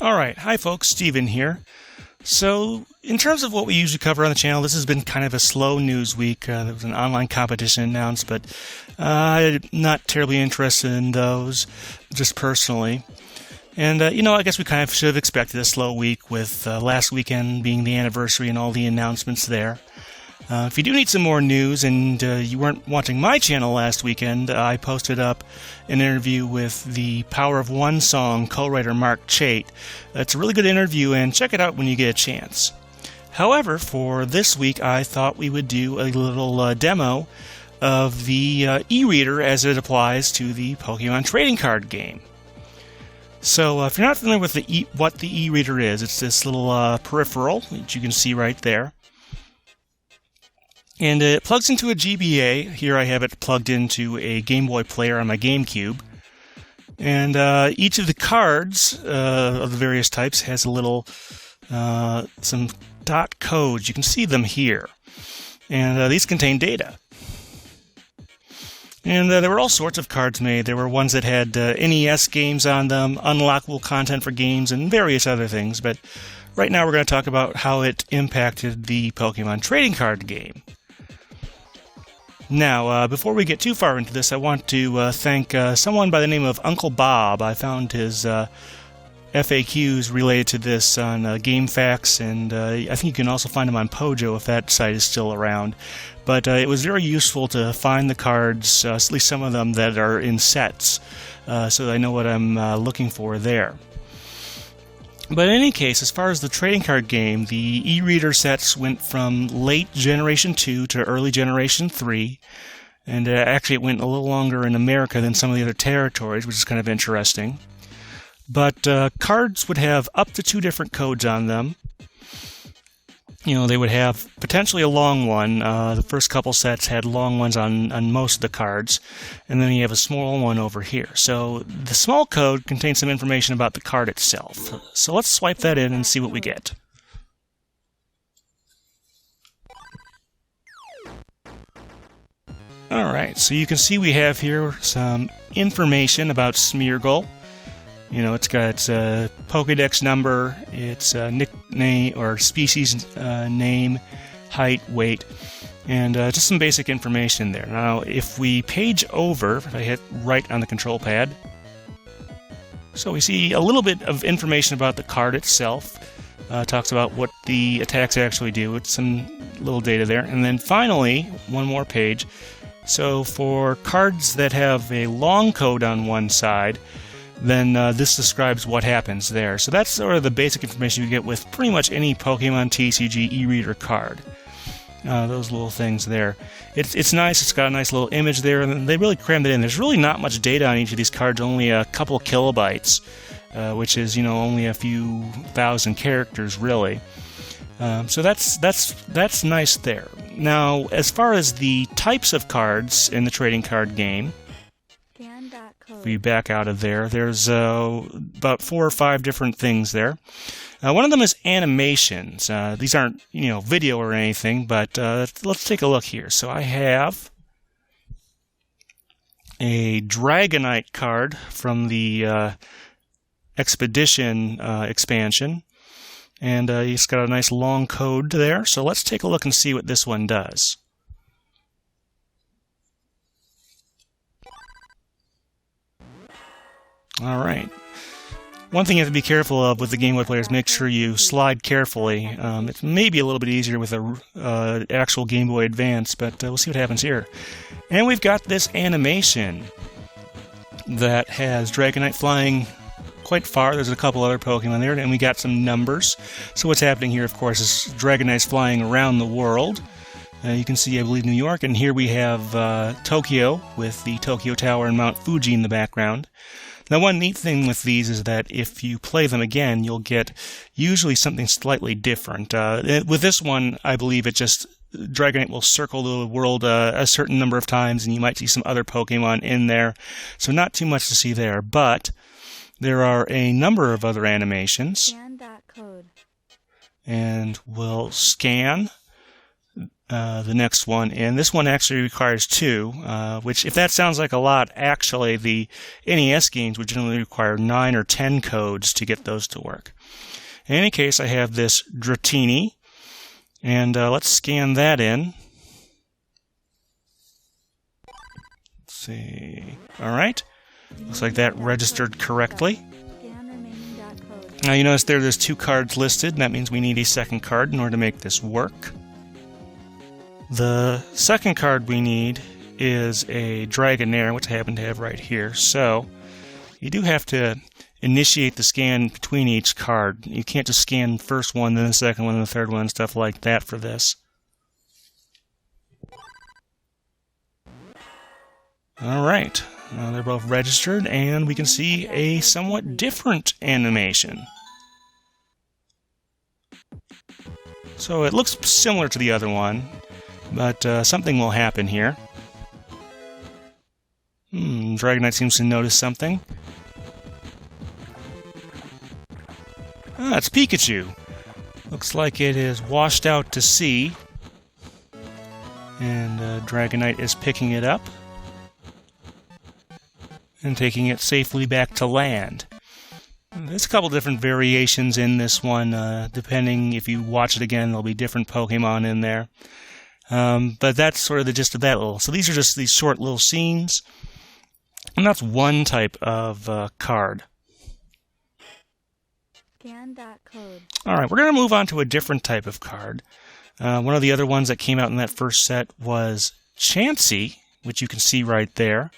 Alright, hi folks, Steven here. So, in terms of what we usually cover on the channel, this has been kind of a slow news week. There was an online competition announced, but I'm not terribly interested in those, just personally. And, I guess we kind of should have expected a slow week with last weekend being the anniversary and all the announcements there. If you do need some more news and you weren't watching my channel last weekend, I posted up an interview with the Power of One song co-writer Mark Chait. It's a really good interview, and check it out when you get a chance. However, for this week, I thought we would do a little demo of the e-reader as it applies to the Pokemon trading card game. So, if you're not familiar with what the e-reader is, it's this little peripheral that you can see right there. And it plugs into a GBA. Here I have it plugged into a Game Boy player on my GameCube. And each of the cards of the various types has a little, some dot codes. You can see them here. And these contain data. And there were all sorts of cards made. There were ones that had NES games on them, unlockable content for games, and various other things. But right now we're going to talk about how it impacted the Pokemon trading card game. Now, before we get too far into this, I want to thank someone by the name of Uncle Bob. I found his FAQs related to this on GameFAQs, and I think you can also find them on Pojo if that site is still around. But it was very useful to find the cards, at least some of them that are in sets, so that I know what I'm looking for there. But in any case, as far as the trading card game, the e-reader sets went from late Generation 2 to early Generation 3, and actually it went a little longer in America than some of the other territories, which is kind of interesting. But cards would have up to 2 different codes on them. They would have potentially a long one. The first couple sets had long ones on most of the cards, and then you have a small one over here. So the small code contains some information about the card itself. So let's swipe that in and see what we get. Alright, so you can see we have here some information about Smeargle. It's got its Pokedex number, its nickname or species name, height, weight, and just some basic information there. Now, if we page over, if I hit right on the control pad, so we see a little bit of information about the card itself. Talks about what the attacks actually do. It's some little data there. And then finally, one more page. So for cards that have a long code on one side, then this describes what happens there. So that's sort of the basic information you get with pretty much any Pokemon TCG e-reader card. Those little things there. It's nice. It's got a nice little image there, and they really crammed it in. There's really not much data on each of these cards, only a couple kilobytes, which is only a few thousand characters really. So that's nice there. Now, as far as the types of cards in the trading card game, if we back out of there, there's about 4 or 5 different things there. One of them is animations. These aren't, video or anything, but let's take a look here. So I have a Dragonite card from the Expedition expansion, and it's got a nice long code there. So let's take a look and see what this one does. Alright. One thing you have to be careful of with the Game Boy player is make sure you slide carefully. It may be a little bit easier with a actual Game Boy Advance, but we'll see what happens here. And we've got this animation that has Dragonite flying quite far. There's a couple other Pokemon there, and we got some numbers. So what's happening here, of course, is Dragonite's flying around the world. You can see, I believe, New York, and here we have Tokyo with the Tokyo Tower and Mount Fuji in the background. Now, one neat thing with these is that if you play them again, you'll get usually something slightly different. With this one, I believe Dragonite will circle the world a certain number of times, and you might see some other Pokemon in there. So not too much to see there, but there are a number of other animations. Scan that code. And we'll scan the next one, and this one actually requires 2, which, if that sounds like a lot, actually the NES games would generally require 9 or 10 codes to get those to work. In any case, I have this Dratini, and let's scan that in. Let's see. Alright, looks like that registered correctly. Now you notice there's 2 cards listed, and that means we need a second card in order to make this work. The second card we need is a Dragonair, which I happen to have right here. So you do have to initiate the scan between each card. You can't just scan the first one, then the second one, and the third one, and stuff like that for this. Alright, they're both registered, and we can see a somewhat different animation. So it looks similar to the other one, but something will happen here. Dragonite seems to notice something. Ah, it's Pikachu. Looks like it is washed out to sea. And Dragonite is picking it up and taking it safely back to land. There's a couple different variations in this one. Depending, if you watch it again, there'll be different Pokemon in there. But that's sort of the gist of that little. So these are just these short little scenes. And that's one type of card. Scan that code. Alright, we're going to move on to a different type of card. One of the other ones that came out in that first set was Chansey, which you can see right there.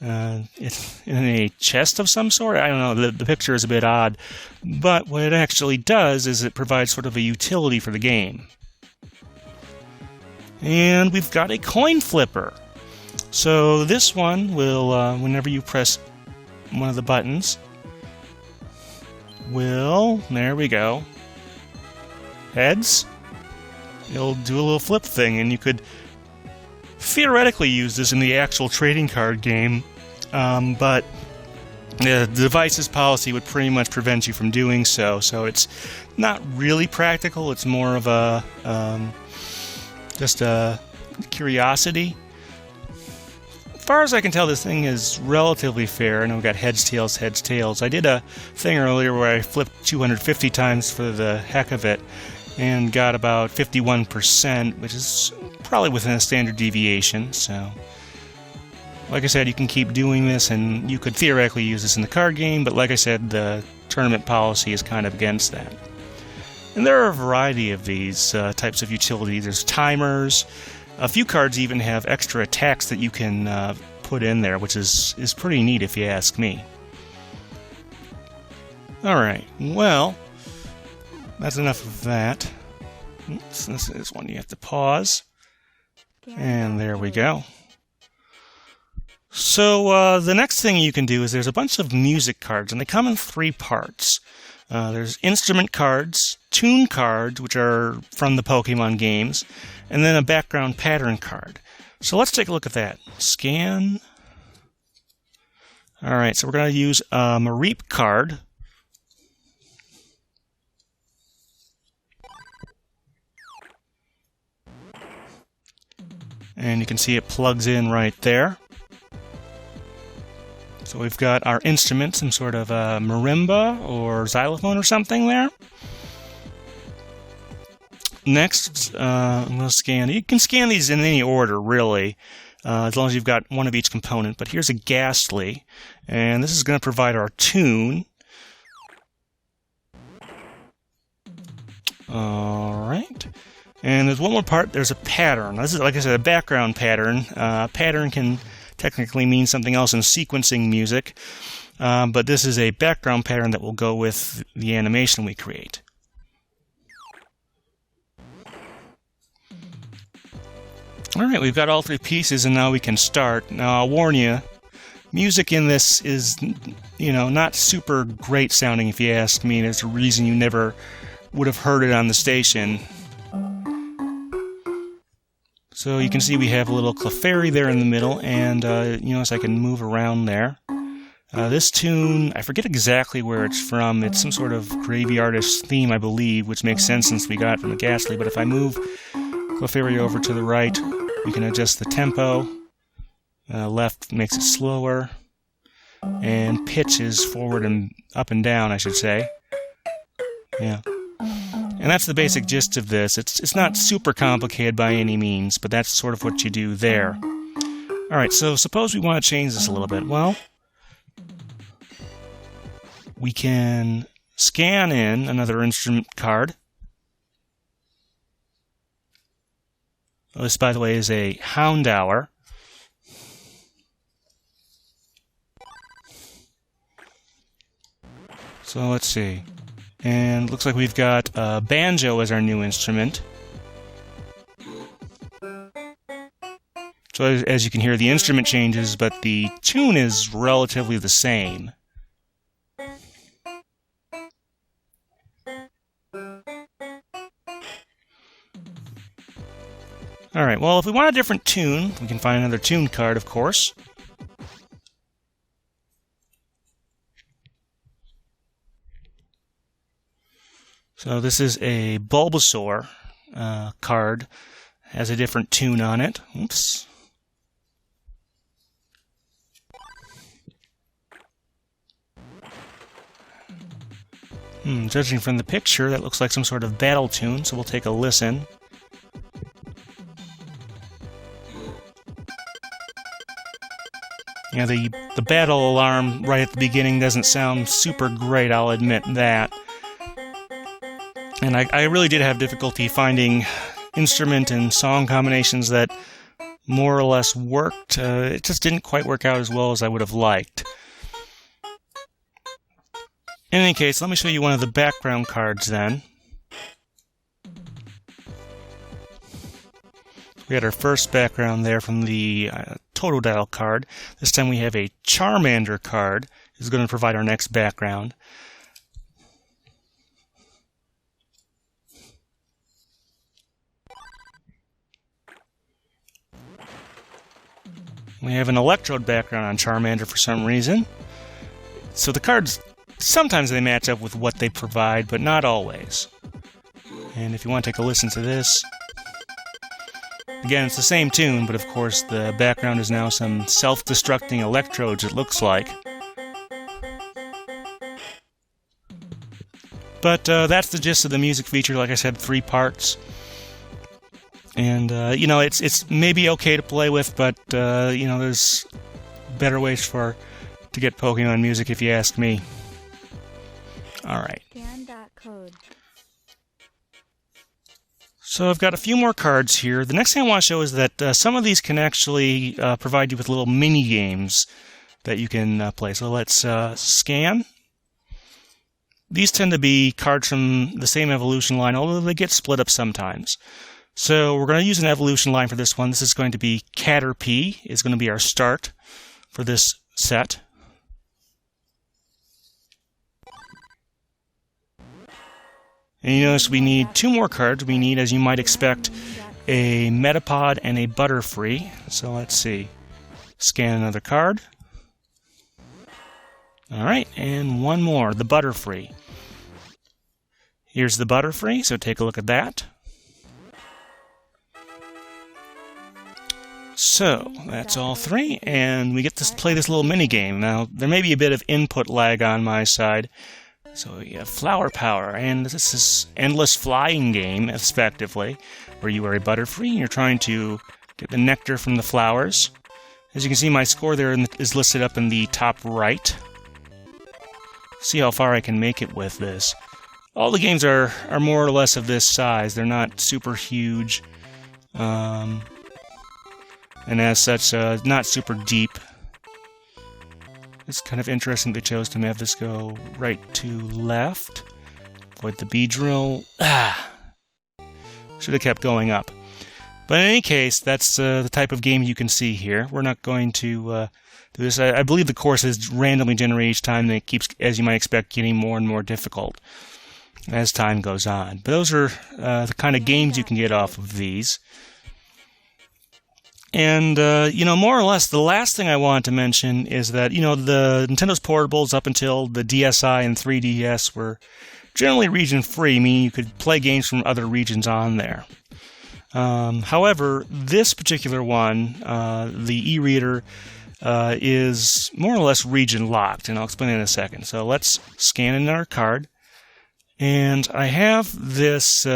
It's in a chest of some sort. I don't know, the picture is a bit odd. But what it actually does is it provides sort of a utility for the game. And we've got a coin flipper. So this one will, whenever you press one of the buttons, there we go, heads, it'll do a little flip thing, and you could theoretically use this in the actual trading card game, but the device's policy would pretty much prevent you from doing so, so it's not really practical. It's more of a just a curiosity. As far as I can tell, this thing is relatively fair. I know we've got heads, tails, heads, tails. I did a thing earlier where I flipped 250 times for the heck of it and got about 51%, which is probably within a standard deviation. So, like I said, you can keep doing this, and you could theoretically use this in the card game, but like I said, the tournament policy is kind of against that. And there are a variety of these types of utilities. There's timers. A few cards even have extra attacks that you can put in there, which is pretty neat if you ask me. Alright, well, that's enough of that. Oops, this is one you have to pause. And there we go. So the next thing you can do is there's a bunch of music cards, and they come in 3 parts. There's instrument cards, tune cards, which are from the Pokemon games, and then a background pattern card. So let's take a look at that. Scan. Alright, so we're going to use a Mareep card. And you can see it plugs in right there. So we've got our instrument, some sort of marimba or xylophone or something there. Next, I'm going to scan. You can scan these in any order, really, as long as you've got one of each component. But here's a Ghastly, and this is going to provide our tune. Alright. And there's one more part. There's a pattern. This is, like I said, a background pattern. Pattern can technically mean something else in sequencing music, but this is a background pattern that will go with the animation we create. Alright, we've got all 3 pieces, and now we can start. Now, I'll warn you, music in this is, not super great sounding if you ask me. There's a reason you never would have heard it on the station. So you can see we have a little Clefairy there in the middle, and so I can move around there. This tune, I forget exactly where it's from. It's some sort of graveyardish theme, I believe, which makes sense since we got it from the Ghastly. But if I move Cliff area over to the right, we can adjust the tempo. Left makes it slower. And pitch is forward and up and down, I should say. Yeah. And that's the basic gist of this. It's not super complicated by any means, but that's sort of what you do there. Alright, so suppose we want to change this a little bit. Well, we can scan in another instrument card. This, by the way, is a Hound Hour. So let's see. And looks like we've got banjo as our new instrument. So as you can hear, the instrument changes, but the tune is relatively the same. Alright, well, if we want a different tune, we can find another tune card, of course. So this is a Bulbasaur card. Has a different tune on it. Oops. Judging from the picture, that looks like some sort of battle tune, so we'll take a listen. Yeah, the battle alarm right at the beginning doesn't sound super great, I'll admit that. And I really did have difficulty finding instrument and song combinations that more or less worked. It just didn't quite work out as well as I would have liked. In any case, let me show you one of the background cards then. We had our first background there from the Totodile card. This time we have a Charmander card. This is going to provide our next background. We have an Electrode background on Charmander for some reason. So the cards, sometimes they match up with what they provide, but not always. And if you want to take a listen to this, again, it's the same tune, but of course the background is now some self-destructing electrodes, it looks like. But that's the gist of the music feature. Like I said, 3 parts. And, you know, it's maybe okay to play with, but, you know, there's better ways to get Pokemon music, if you ask me. Alright. So I've got a few more cards here. The next thing I want to show is that some of these can actually provide you with little mini-games that you can play. So let's scan. These tend to be cards from the same evolution line, although they get split up sometimes. So we're going to use an evolution line for this one. This is going to be Caterpie. It's going to be our start for this set. And you notice we need 2 more cards. We need, as you might expect, a Metapod and a Butterfree. So let's see. Scan another card. Alright, and one more, the Butterfree. Here's the Butterfree, so take a look at that. So, that's all 3, and we get to play this little mini-game. Now, there may be a bit of input lag on my side. So we have Flower Power, and this is Endless Flying Game, effectively, where you are a Butterfree, and you're trying to get the nectar from the flowers. As you can see, my score there is listed up in the top right. See how far I can make it with this. All the games are more or less of this size. They're not super huge. And as such, not super deep. It's kind of interesting they chose to have this go right to left. Avoid the Beedrill. Should have kept going up. But in any case, that's the type of game you can see here. We're not going to do this. I believe the course is randomly generated each time, and it keeps, as you might expect, getting more and more difficult as time goes on. But those are the kind of games you can get off of these. And, you know, more or less, the last thing I want to mention is that, you know, the Nintendo's portables up until the DSi and 3DS were generally region-free, meaning you could play games from other regions on there. However, this particular one, the e-reader, is more or less region locked, and I'll explain in a second. So let's scan in our card, and I have this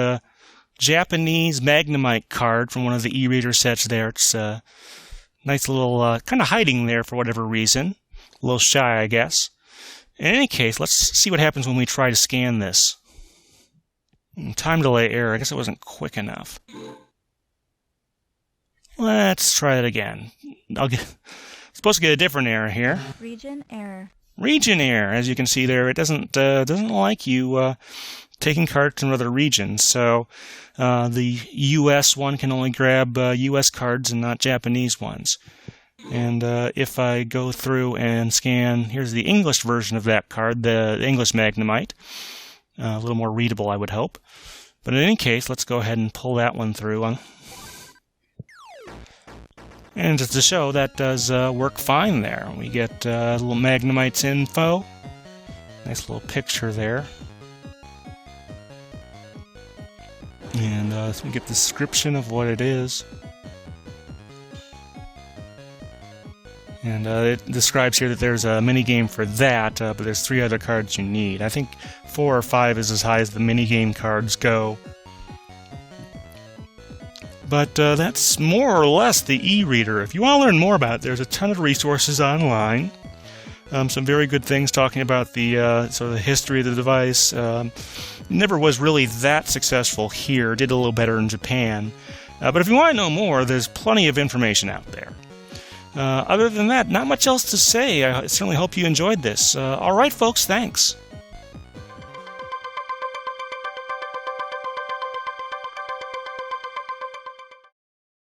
Japanese Magnemite card from one of the e-reader sets there. It's a nice little kind of hiding there for whatever reason, a little shy, I guess. In any case, let's see what happens when we try to scan this. Time delay error. I guess it wasn't quick enough. Let's try that again. Supposed to get a different error here. Region error. Region error. As you can see there, it doesn't like you taking cards from other regions. So the U.S. one can only grab U.S. cards and not Japanese ones. And if I go through and scan, here's the English version of that card, the English Magnemite. A little more readable, I would hope. But in any case, let's go ahead and pull that one through. And just to show, that does work fine there. We get little Magnemite's info. Nice little picture there. And so we get the description of what it is. And it describes here that there's a minigame for that, but there's 3 other cards you need. I think 4 or 5 is as high as the minigame cards go. But that's more or less the e-reader. If you want to learn more about it, there's a ton of resources online. Some very good things talking about the sort of the history of the device. Never was really that successful here. Did a little better in Japan. But if you want to know more, there's plenty of information out there. Other than that, not much else to say. I certainly hope you enjoyed this. All right, folks, thanks.